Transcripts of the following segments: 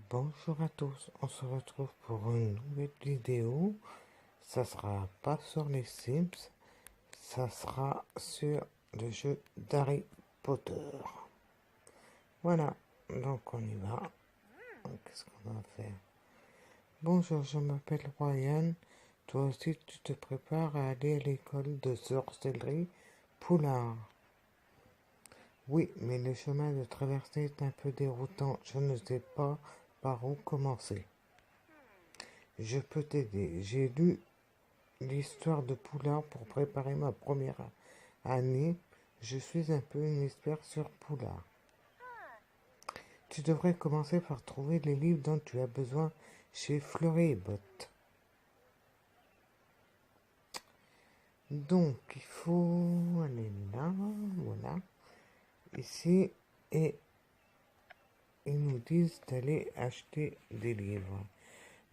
Bonjour à tous, on se retrouve pour une nouvelle vidéo. Ça sera pas sur les Sims, ça sera sur le jeu d'Harry Potter. Voilà, donc on y va. Qu'est-ce qu'on va faire? Bonjour, je m'appelle Ryan. Toi aussi, tu te prépares à aller à l'école de sorcellerie Poulard. Oui, mais le chemin de traversée est un peu déroutant. Je ne sais pas par où commencer. Je peux t'aider. J'ai lu l'histoire de Poulard pour préparer ma première année. Je suis un peu une experte sur Poulard. Tu devrais commencer par trouver les livres dont tu as besoin chez Fleury et Bottes. Donc, il faut aller là, voilà, ici, et ils nous disent d'aller acheter des livres.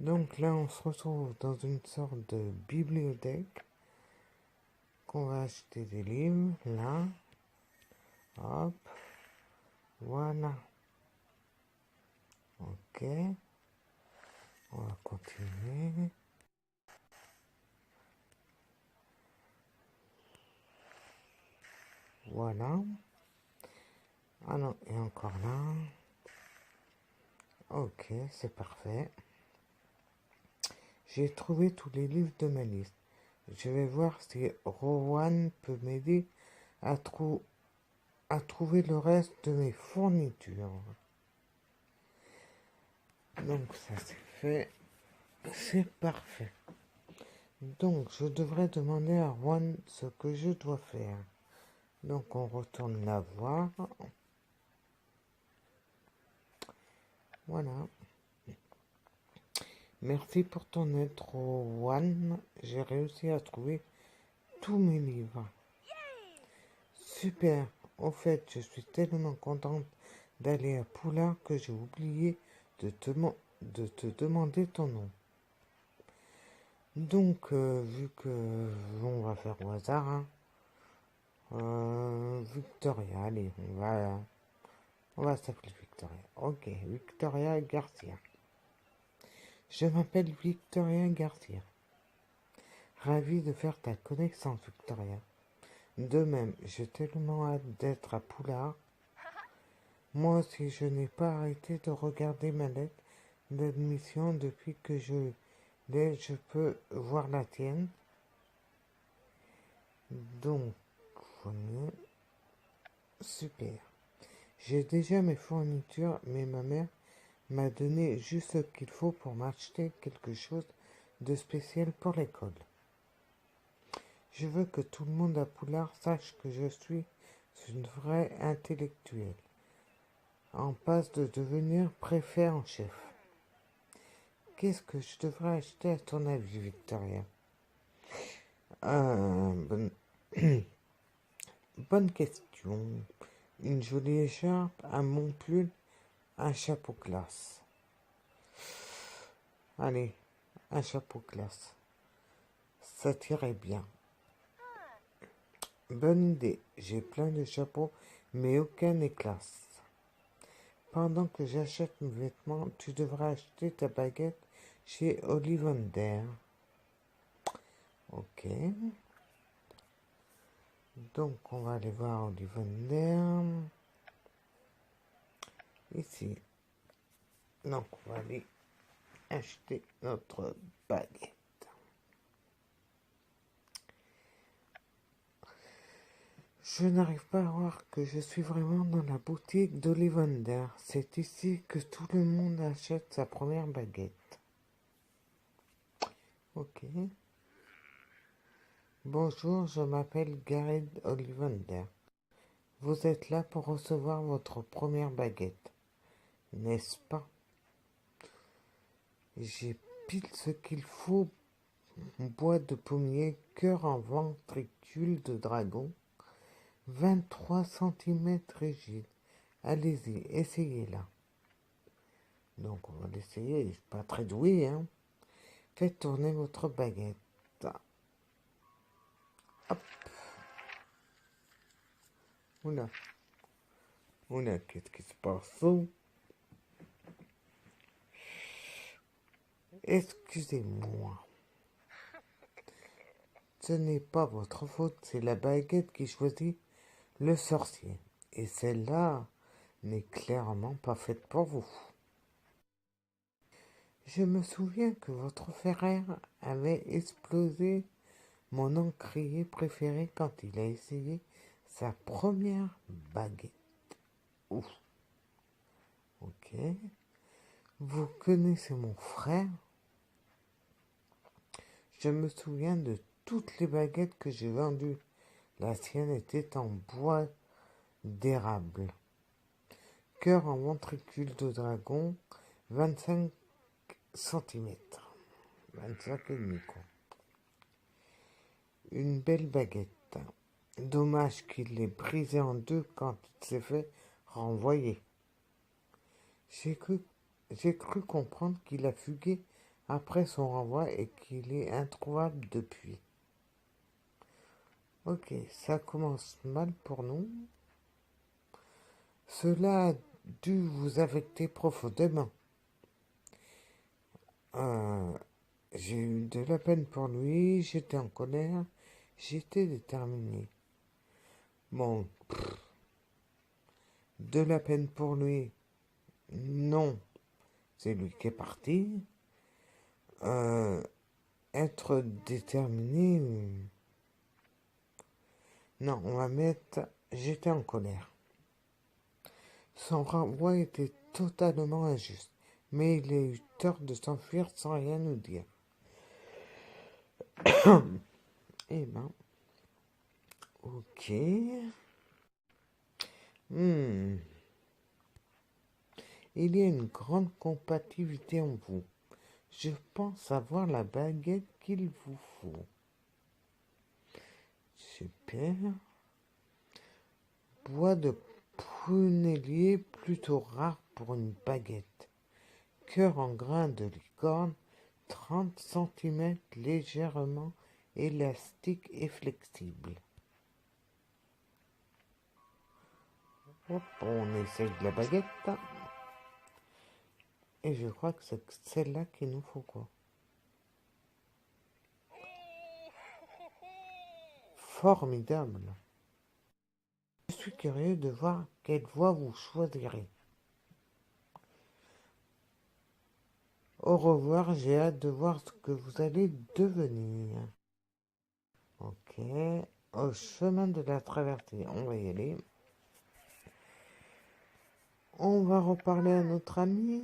Donc là, on se retrouve dans une sorte de bibliothèque qu'on va acheter des livres, là, hop, voilà, ok, on va continuer, voilà, ah non, et encore là, ok, c'est parfait, j'ai trouvé tous les livres de ma liste, je vais voir si Rowan peut m'aider à, à trouver le reste de mes fournitures. Donc ça c'est fait, c'est parfait. Donc je devrais demander à Rowan ce que je dois faire. Donc on retourne la voir. Voilà. Merci pour ton aide, Rowan. J'ai réussi à trouver tous mes livres. Super. Au fait, je suis tellement contente d'aller à Poulard que j'ai oublié de te demander ton nom. Donc, vu que on va faire au hasard, hein, Victoria, allez, on va s'appeler Victoria. Ok, Victoria Garcia. Je m'appelle Victoria Garcia. Ravi de faire ta connaissance, Victoria. De même, j'ai tellement hâte d'être à Poulard. Moi aussi, je n'ai pas arrêté de regarder ma lettre d'admission depuis que je l'ai. Je peux voir la tienne. Donc, voilà. Super. J'ai déjà mes fournitures, mais ma mère m'a donné juste ce qu'il faut pour m'acheter quelque chose de spécial pour l'école. Je veux que tout le monde à Poulard sache que je suis une vraie intellectuelle, en passe de devenir préfet en chef. Qu'est-ce que je devrais acheter à ton avis, Victoria? Bonne... Bonne question. Une jolie écharpe, un montpull, un chapeau classe. Allez, un chapeau classe. Ça t'irait bien. Bonne idée. J'ai plein de chapeaux, mais aucun n'est classe. Pendant que j'achète mes vêtements, tu devras acheter ta baguette chez Ollivander. Ok. Donc, on va aller voir Ollivander. Ici. Donc, on va aller acheter notre baguette. Je n'arrive pas à voir que je suis vraiment dans la boutique d'Ollivander. C'est ici que tout le monde achète sa première baguette. Ok. Bonjour, je m'appelle Gareth Ollivander. Vous êtes là pour recevoir votre première baguette, n'est-ce pas? J'ai pile ce qu'il faut. Bois de pommier, cœur en ventricule de dragon, 23 centimètres rigide. Allez-y, essayez-la. Donc on va l'essayer, je suis pas très doué, hein. Faites tourner votre baguette. Hop. Oula, qu'est-ce qui se passe? Excusez-moi. Ce n'est pas votre faute, c'est la baguette qui choisit le sorcier. Et celle-là n'est clairement pas faite pour vous. Je me souviens que votre frère avait explosé mon encrier préféré quand il a essayé sa première baguette. Ouf. Ok. Vous connaissez mon frère? Je me souviens de toutes les baguettes que j'ai vendues. La sienne était en bois d'érable. Cœur en ventricule de dragon, 25 centimètres. 25,5 quoi. Une belle baguette. Dommage qu'il l'ait brisée en deux quand il s'est fait renvoyer. J'ai cru comprendre qu'il a fugué après son renvoi et qu'il est introuvable depuis. Ok, ça commence mal pour nous. Cela a dû vous affecter profondément. J'ai eu de la peine pour lui, j'étais en colère, j'étais déterminé. Bon, de la peine pour lui, non, c'est lui qui est parti. Être déterminé, non, on va mettre j'étais en colère. Son renvoi était totalement injuste, mais il a eu tort de s'enfuir sans rien nous dire. Eh ben, ok. Il y a une grande compatibilité en vous. Je pense avoir la baguette qu'il vous faut. Super. Bois de prunellier plutôt rare pour une baguette. Cœur en grain de licorne, 30 cm légèrement élastique et flexible. Hop, on essaye de la baguette. Et je crois que c'est celle-là qu'il nous faut, quoi. Formidable. Je suis curieux de voir quelle voie vous choisirez. Au revoir, j'ai hâte de voir ce que vous allez devenir. Ok, au chemin de la traversée, on va y aller. On va reparler à notre ami.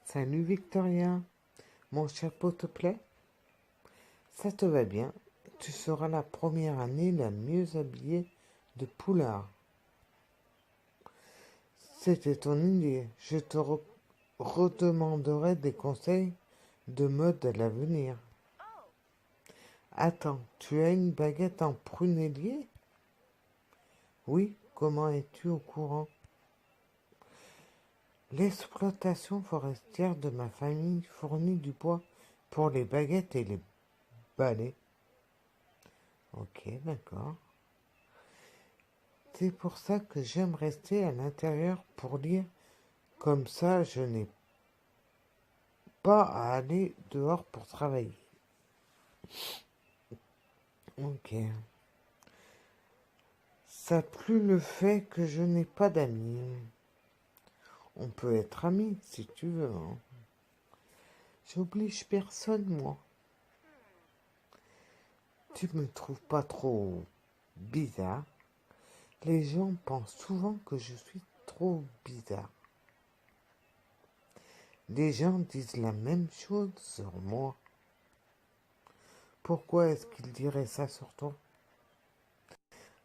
Salut Victoria, mon chapeau te plaît? Ça te va bien, tu seras la première année la mieux habillée de Poulard. C'était ton idée, je te redemanderai des conseils de mode à l'avenir. Attends, tu as une baguette en prunellier? Oui, comment es-tu au courant? L'exploitation forestière de ma famille fournit du bois pour les baguettes et les balais. Ok, d'accord. C'est pour ça que j'aime rester à l'intérieur pour lire. Comme ça, je n'ai pas à aller dehors pour travailler. Ok. Ça plut le fait que je n'ai pas d'amis. On peut être amis si tu veux. Hein. J'oblige personne, moi. Tu me trouves pas trop bizarre? Les gens pensent souvent que je suis trop bizarre. Les gens disent la même chose sur moi. Pourquoi est-ce qu'ils diraient ça sur toi?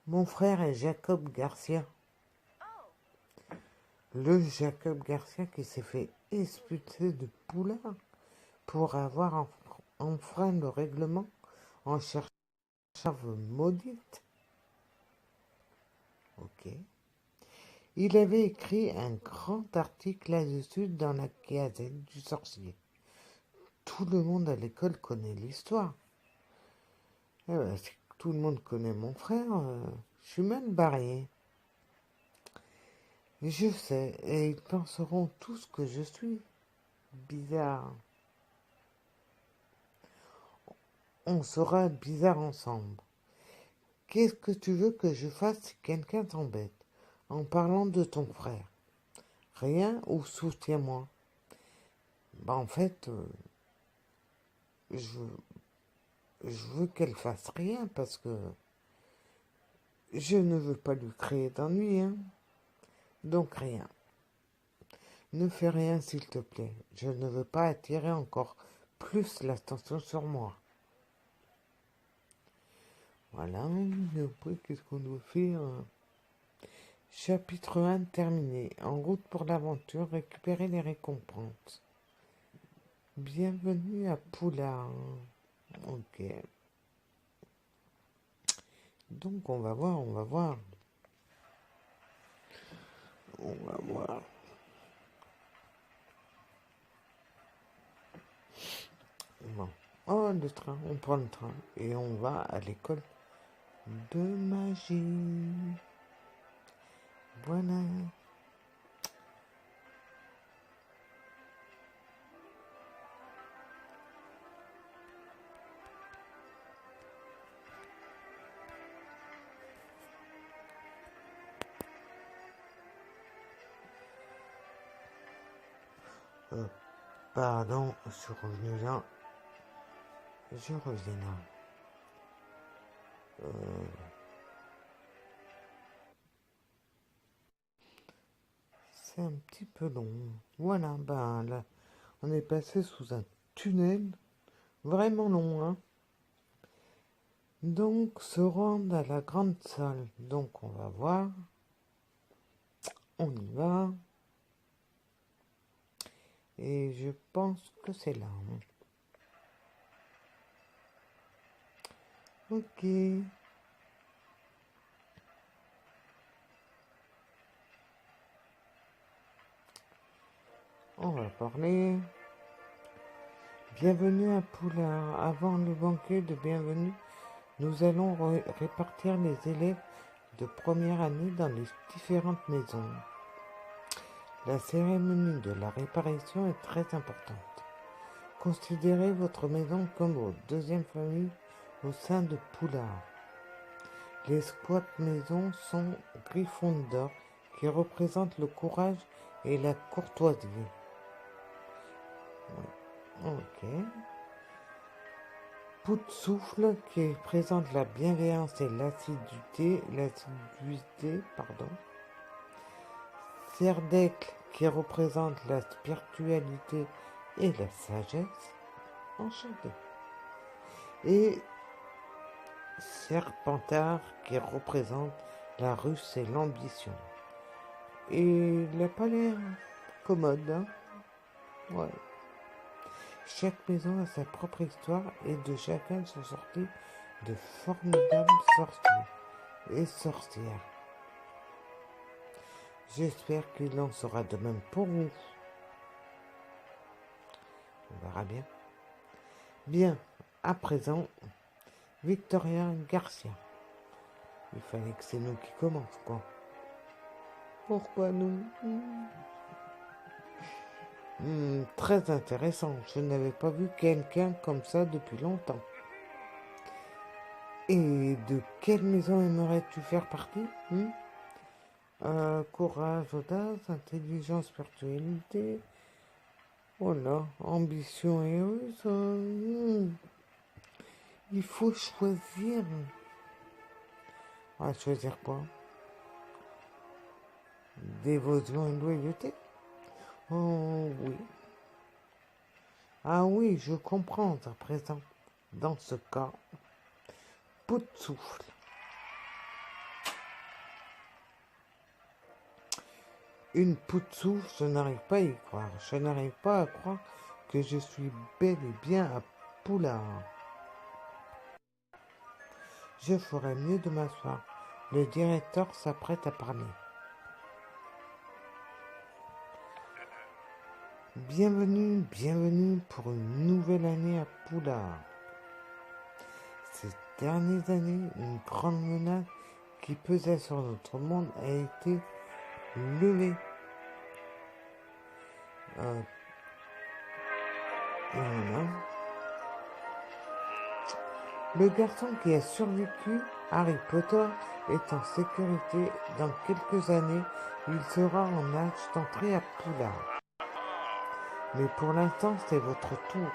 Mon frère est Jacob Garcia. Le Jacob Garcia qui s'est fait expulser de Poulard pour avoir enfreint le règlement en cherchant maudite. Ok. Il avait écrit un grand article là-dessus dans la Gazette du Sorcier. Tout le monde à l'école connaît l'histoire. Eh ben, si tout le monde connaît mon frère, je suis mal barré. Je sais, et ils penseront tous que je suis bizarre. On sera bizarre ensemble. Qu'est-ce que tu veux que je fasse si quelqu'un t'embête en parlant de ton frère? Rien ou soutiens-moi? En fait, je, je veux qu'elle fasse rien parce que je ne veux pas lui créer d'ennui, hein. Donc rien. Ne fais rien s'il te plaît. Je ne veux pas attirer encore plus l'attention sur moi. Voilà, et après qu'est-ce qu'on doit faire? Chapitre 1 terminé. En route pour l'aventure, récupérer les récompenses. Bienvenue à Poulard. Ok. Donc on va voir. On va voir. Bon. Oh, le train. On prend le train et on va à l'école de magie. Voilà. Pardon, je suis revenu là. Je reviens là. C'est un petit peu long. Voilà, là, on est passé sous un tunnel vraiment long, hein. Donc, se rendre à la grande salle. Donc, on va voir. On y va. Et je pense que c'est là, hein. Ok. On va parler. Bienvenue à Poulard. Avant le banquet de bienvenue, nous allons répartir les élèves de première année dans les différentes maisons. La cérémonie de la réparation est très importante. Considérez votre maison comme votre deuxième famille au sein de Poulard. Les squats maisons sont Gryffondor qui représentent le courage et la courtoisie. Ok. Pout-souffle qui présente la bienveillance et l'assiduité, Serdecle qui représente la spiritualité et la sagesse. Enchanté. Et Serpentard qui représente la ruse et l'ambition. Et il n'a pas l'air commode, hein? Ouais. Chaque maison a sa propre histoire et de chacun sont sortis de formidables sorciers et sorcières. J'espère qu'il en sera de même pour vous. On verra bien. Bien, à présent, Victoria Garcia. Il fallait que c'est nous qui commence, quoi. Pourquoi nous? Très intéressant. Je n'avais pas vu quelqu'un comme ça depuis longtemps. Et de quelle maison aimerais-tu faire partie? Courage, audace, intelligence, spiritualité. Oh là, ambition et ruse. Il faut choisir. On va choisir quoi? Dévotion et loyauté? Oh oui. Ah oui, je comprends à présent. Dans ce cas, Pout-souffle. Une Pout-souffle, je n'arrive pas à y croire. Je n'arrive pas à croire que je suis bel et bien à Poulard. Je ferais mieux de m'asseoir. Le directeur s'apprête à parler. Bienvenue pour une nouvelle année à Poulard. Ces dernières années, une grande menace qui pesait sur notre monde a été levée. Il y en a. Le garçon qui a survécu, Harry Potter, est en sécurité. Dans quelques années, il sera en âge d'entrer à Poudlard. Mais pour l'instant, c'est votre tour.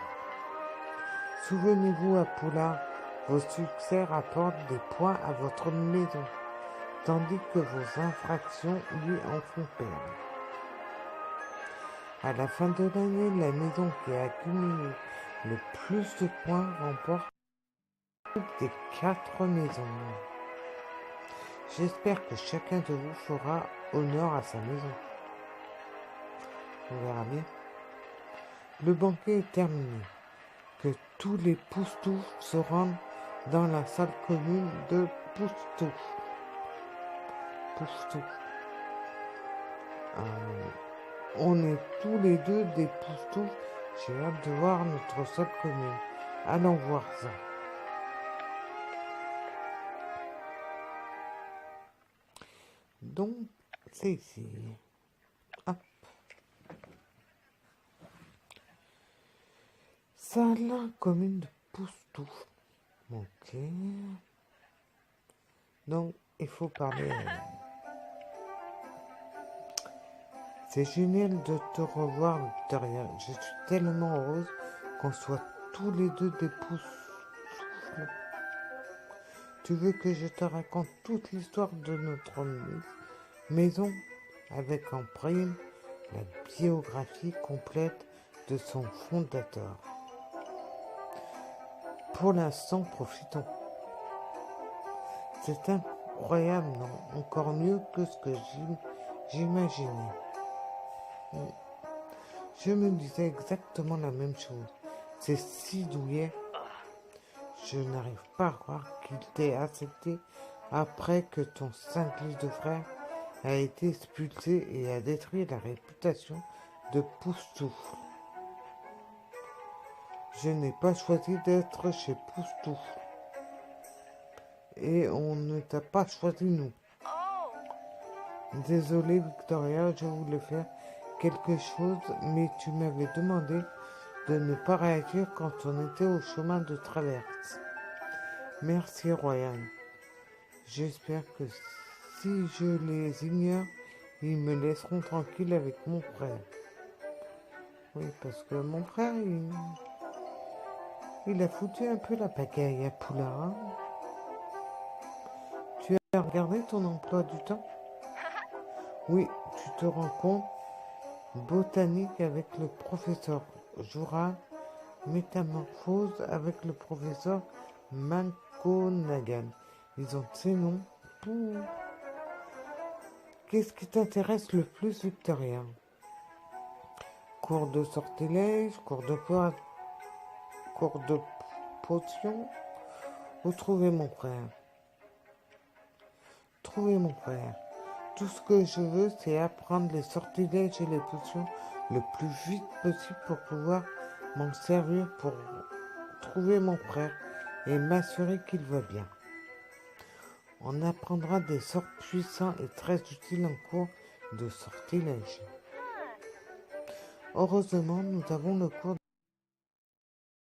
Souvenez-vous, à Poudlard, vos succès rapportent des points à votre maison, tandis que vos infractions lui en font perdre. À la fin de l'année, la maison qui a accumulé le plus de points remporte des 4 maisons. J'espère que chacun de vous fera honneur à sa maison. On verra bien. Le banquet est terminé. Que tous les Poustoufs se rendent dans la salle commune de Poustouf. Poustouf. On est tous les deux des Poustoufs. J'ai hâte de voir notre salle commune. Allons voir ça. Donc, c'est ici. Hop. Salle commune de Poustouf. Ok. Donc, il faut parler. C'est génial de te revoir, Victoria. Je suis tellement heureuse qu'on soit tous les deux des Poustoufs. Tu veux que je te raconte toute l'histoire de notre maison avec en prime la biographie complète de son fondateur. Pour l'instant, profitons. C'est incroyable, non? Encore mieux que ce que j'imaginais. Je me disais exactement la même chose. C'est si douillet. Je n'arrive pas à croire qu'il t'ait accepté après que ton simpliste frère a été expulsé et a détruit la réputation de Poustouf. Je n'ai pas choisi d'être chez Poustouf. Et on ne t'a pas choisi, nous. Désolé, Victoria, je voulais faire quelque chose, mais tu m'avais demandé de ne pas réagir quand on était au chemin de traverse. Merci, Ryan. J'espère que si je les ignore, ils me laisseront tranquille avec mon frère. Oui, parce que mon frère, il a foutu un peu la pagaille à Poudlard. Tu as regardé ton emploi du temps? Oui, tu te rends compte? Botanique avec le professeur Joura, métamorphose avec le professeur McGonagall. Ils ont ces noms. Qu'est-ce qui t'intéresse le plus, Victoria? Cours de sortilège, cours de potion, ou trouver mon frère? Trouver mon frère. Tout ce que je veux, c'est apprendre les sortilèges et les potions le plus vite possible pour pouvoir m'en servir pour trouver mon frère et m'assurer qu'il va bien. On apprendra des sorts puissants et très utiles en cours de sortilège. Heureusement, nous avons le cours